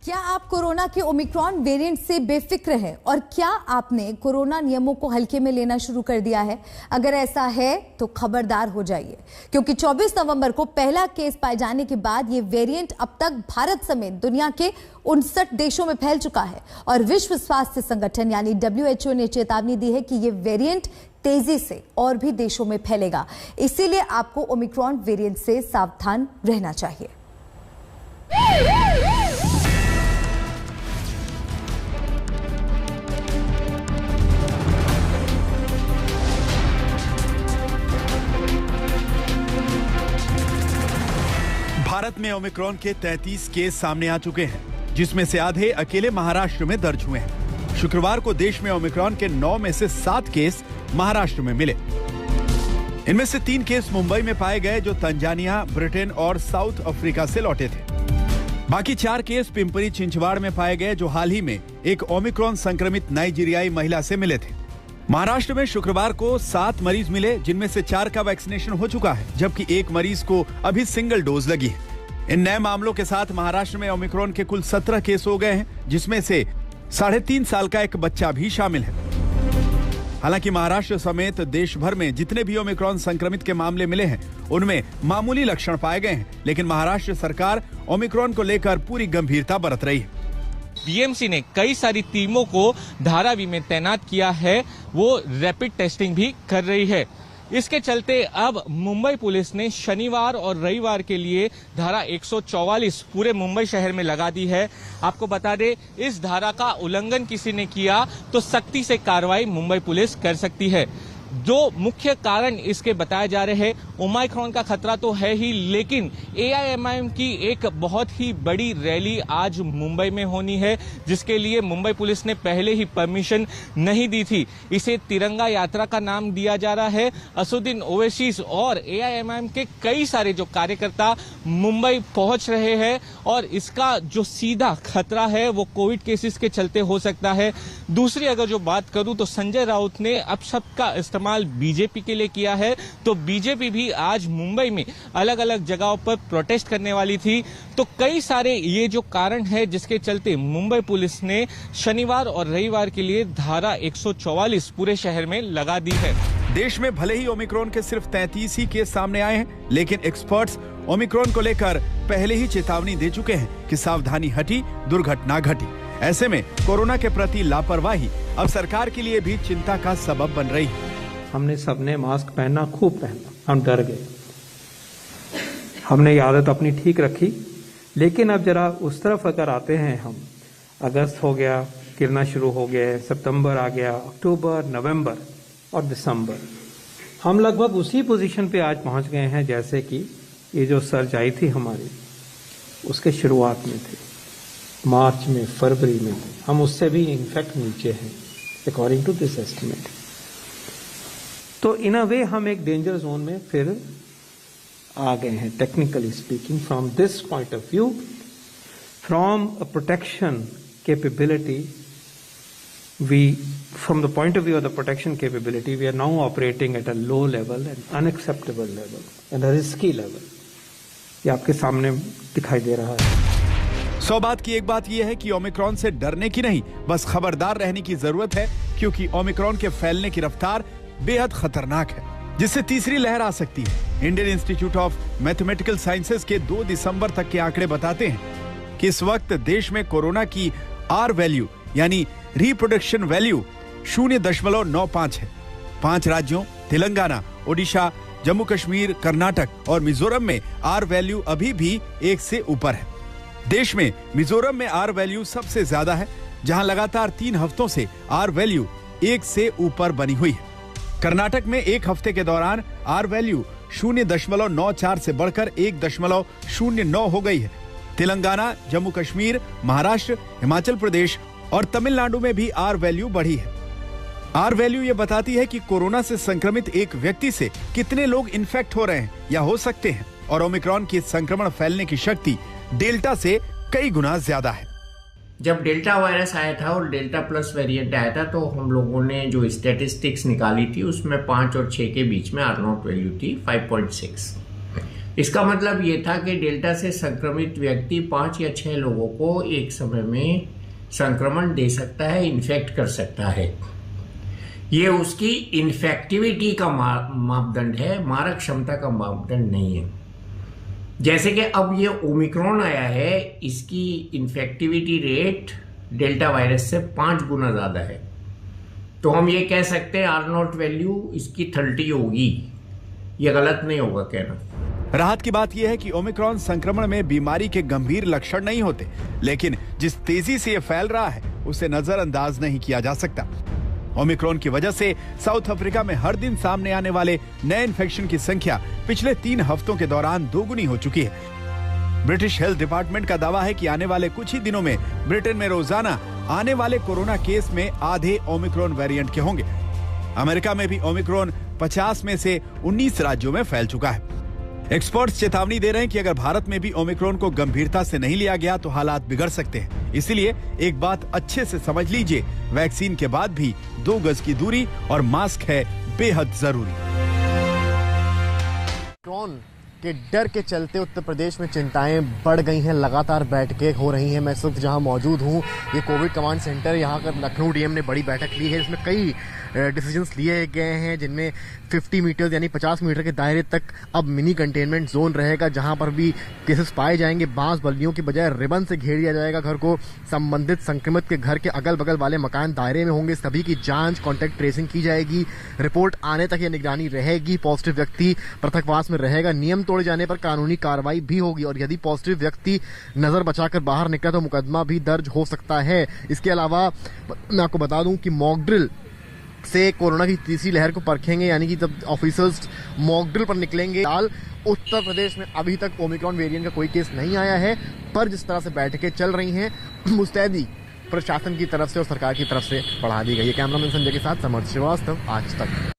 क्या आप कोरोना के ओमिक्रॉन वेरिएंट से बेफिक्र हैं और क्या आपने कोरोना नियमों को हल्के में लेना शुरू कर दिया है? अगर ऐसा है तो खबरदार हो जाइए, क्योंकि 24 नवंबर को पहला केस पाए जाने के बाद ये वेरिएंट अब तक भारत समेत दुनिया के 59 देशों में फैल चुका है और विश्व स्वास्थ्य संगठन यानी WHO ने चेतावनी दी है कि ये वेरिएंट तेजी से और भी देशों में फैलेगा। इसीलिए आपको ओमिक्रॉन वेरिएंट से सावधान रहना चाहिए। भारत में ओमिक्रॉन के 33 केस सामने आ चुके हैं, जिसमें से आधे अकेले महाराष्ट्र में दर्ज हुए हैं। शुक्रवार को देश में ओमिक्रॉन के 9 में से 7 केस महाराष्ट्र में मिले। इनमें से 3 केस मुंबई में पाए गए, जो तंजानिया, ब्रिटेन और साउथ अफ्रीका से लौटे थे। बाकी 4 केस पिंपरी चिंचवाड़ में पाए गए, जो हाल ही में एक ओमिक्रॉन संक्रमित नाइजीरियाई महिला से मिले थे। महाराष्ट्र में शुक्रवार को 7 मरीज मिले, जिनमें से 4 का वैक्सीनेशन हो चुका है, जबकि 1 मरीज को अभी सिंगल डोज लगी है। इन नए मामलों के साथ महाराष्ट्र में ओमिक्रॉन के कुल 17 केस हो गए हैं, जिसमें से 3.5 साल का एक बच्चा भी शामिल है। हालांकि महाराष्ट्र समेत देश भर में जितने भी ओमिक्रॉन संक्रमित के मामले मिले हैं, उनमें मामूली लक्षण पाए गए हैं, लेकिन महाराष्ट्र सरकार ओमिक्रॉन को लेकर पूरी गंभीरता बरत रही है। बीएमसी ने कई सारी टीमों को धारावी में तैनात किया है, वो रैपिड टेस्टिंग भी कर रही है। इसके चलते अब मुंबई पुलिस ने शनिवार और रविवार के लिए धारा 144 पूरे मुंबई शहर में लगा दी है। आपको बता दें, इस धारा का उल्लंघन किसी ने किया तो सख्ती से कार्रवाई मुंबई पुलिस कर सकती है। जो मुख्य कारण इसके बताए जा रहे हैं, ओमिक्रॉन का खतरा तो है ही, लेकिन AIMIM की एक बहुत ही बड़ी रैली आज मुंबई में होनी है, जिसके लिए मुंबई पुलिस ने पहले ही परमिशन नहीं दी थी। इसे तिरंगा यात्रा का नाम दिया जा रहा है। असुद्दीन ओवैसी और AIMIM के कई सारे जो कार्यकर्ता मुंबई पहुंच रहे हैं और इसका जो सीधा खतरा है वो कोविड केसेस के चलते हो सकता है। दूसरी अगर जो बात करूं तो संजय राउत ने अपशब्द का इस्तेमाल बीजेपी के लिए किया है, तो बीजेपी भी आज मुंबई में अलग अलग जगहों पर प्रोटेस्ट करने वाली थी। तो कई सारे ये जो कारण है जिसके चलते मुंबई पुलिस ने शनिवार और रविवार के लिए धारा 144 पूरे शहर में लगा दी है। देश में भले ही ओमिक्रॉन के सिर्फ 33 ही केस सामने आए हैं, लेकिन एक्सपर्ट्स ओमिक्रॉन को लेकर पहले ही चेतावनी दे चुके हैं कि सावधानी हटी, दुर्घटना घटी। ऐसे में कोरोना के प्रति लापरवाही अब सरकार के लिए भी चिंता का सबब बन रही है। हमने सबने मास्क पहना, खूब पहना, हम डर गए। हमने ये आदत अपनी ठीक रखी, लेकिन अब जरा उस तरफ अगर आते हैं हम, अगस्त हो गया, गिरना शुरू हो गया, सितंबर आ गया, अक्टूबर, नवंबर और दिसंबर, हम लगभग उसी पोजीशन पे आज पहुंच गए हैं जैसे कि ये जो सर्ज आई थी हमारी, उसके शुरुआत में थे, मार्च में, फरवरी में। हम उससे भी इनफैक्ट नीचे हैं अकॉर्डिंग टू दिस एस्टिमेट। तो इन अ वे हम एक डेंजर जोन में फिर आ गए हैं, technically speaking. From this point of view, from a protection capability, from the point of view of the protection capability, we are now operating at a low level, an unacceptable level, and a risky level. ये आपके सामने दिखाई दे रहा है। 100 बात की एक बात यह है कि ओमिक्रॉन से डरने की नहीं, बस खबरदार रहने की जरूरत है, क्योंकि ओमिक्रॉन के फैलने की रफ्तार बेहद खतरनाक है, जिससे तीसरी लहर आ सकती है। Indian institute of mathematical sciences के 2 दिसंबर तक के आंकड़े बताते हैं कि इस वक्त देश में कोरोना की R वैल्यू यानी रिप्रोडक्शन वैल्यू 0.95 है। 5 राज्यों तेलंगाना, ओडिशा, जम्मू कश्मीर, कर्नाटक और मिजोरम में R वैल्यू अभी भी 1 से ऊपर है। देश में मिजोरम में R वैल्यू सबसे ज्यादा है, जहां लगातार 3 हफ्तों से R वैल्यू 1 से ऊपर बनी हुई है। कर्नाटक में 1 हफ्ते के दौरान R वैल्यू 0.94 से बढ़कर 1.09 हो गई है। तेलंगाना, जम्मू कश्मीर, महाराष्ट्र, हिमाचल प्रदेश और तमिलनाडु में भी R वैल्यू बढ़ी है। R वैल्यू ये बताती है कि कोरोना से संक्रमित एक व्यक्ति से कितने लोग इन्फेक्ट हो रहे हैं या हो सकते हैं, और ओमिक्रॉन की संक्रमण फैलने की शक्ति डेल्टा से कई गुना ज्यादा है। जब डेल्टा वायरस आया था और डेल्टा प्लस वेरिएंट आया था, तो हम लोगों ने जो स्टैटिस्टिक्स निकाली थी उसमें 5 और 6 के बीच में R0 वैल्यू थी 5.6। इसका मतलब ये था कि डेल्टा से संक्रमित व्यक्ति 5 या 6 लोगों को एक समय में संक्रमण दे सकता है, इन्फेक्ट कर सकता है। ये उसकी इन्फेक्टिविटी का मापदंड है, मारक क्षमता का मापदंड नहीं है। जैसे कि अब ये ओमिक्रॉन आया है, इसकी इन्फेक्टिविटी रेट डेल्टा वायरस से 5 गुना ज़्यादा है, तो हम ये कह सकते हैं R0 वैल्यू इसकी 30 होगी। ये गलत नहीं होगा कहना। राहत की बात यह है कि ओमिक्रॉन संक्रमण में बीमारी के गंभीर लक्षण नहीं होते, लेकिन जिस तेजी से यह फैल रहा है उसे नजरअंदाज नहीं किया जा सकता। ओमिक्रॉन की वजह से साउथ अफ्रीका में हर दिन सामने आने वाले नए इन्फेक्शन की संख्या पिछले 3 हफ्तों के दौरान दोगुनी हो चुकी है। ब्रिटिश हेल्थ डिपार्टमेंट का दावा है कि आने वाले कुछ ही दिनों में ब्रिटेन में रोजाना आने वाले कोरोना केस में आधे ओमिक्रॉन वेरिएंट के होंगे। अमेरिका में भी ओमिक्रॉन 50 में से 19 राज्यों में फैल चुका है। एक्सपर्ट्स चेतावनी दे रहे हैं कि अगर भारत में भी ओमिक्रॉन को गंभीरता से नहीं लिया गया तो हालात बिगड़ सकते हैं। इसलिए एक बात अच्छे से समझ लीजिए, वैक्सीन के बाद भी 2 गज की दूरी और मास्क है बेहद जरूरी। ओमिक्रॉन के डर के चलते उत्तर प्रदेश में चिंताएं बढ़ गई हैं, लगातार बैठकें हो रही हैं। मैं इस वक्त जहां मौजूद हूं, ये कोविड कमांड सेंटर, यहाँ का लखनऊ डीएम ने बड़ी बैठक ली है, इसमें कई डिसीजंस लिए गए हैं, जिनमें 50 मीटर यानी 50 मीटर के दायरे तक अब मिनी कंटेनमेंट जोन रहेगा, जहां पर भी केसेस पाए जाएंगे बांस बल्लियों की बजाय रिबन से घेर दिया जाएगा घर को। संबंधित संक्रमित के घर के अगल बगल वाले मकान दायरे में होंगे, सभी की जांच, कॉन्टैक्ट ट्रेसिंग की जाएगी। रिपोर्ट आने तक ये निगरानी रहेगी। पॉजिटिव व्यक्ति पृथकवास में रहेगा। नियम तोड़े जाने पर कानूनी कार्रवाई भी होगी और यदि पॉजिटिव व्यक्ति नजर बचाकर बाहर निकला तो मुकदमा भी दर्ज हो सकता है। इसके अलावा मैं आपको बता दूं कि मॉक ड्रिल से कोरोना की तीसरी लहर को परखेंगे, यानी कि जब ऑफिसर्स मॉक ड्रिल पर निकलेंगे। फिलहाल उत्तर प्रदेश में अभी तक ओमिक्रॉन वेरिएंट का कोई केस नहीं आया है, पर जिस तरह से बैठकें चल रही हैं, मुस्तैदी प्रशासन की तरफ से और सरकार की तरफ से बढ़ा दी गई है। कैमरामैन संजय के साथ समर्थ श्रीवास्तव, आज तक।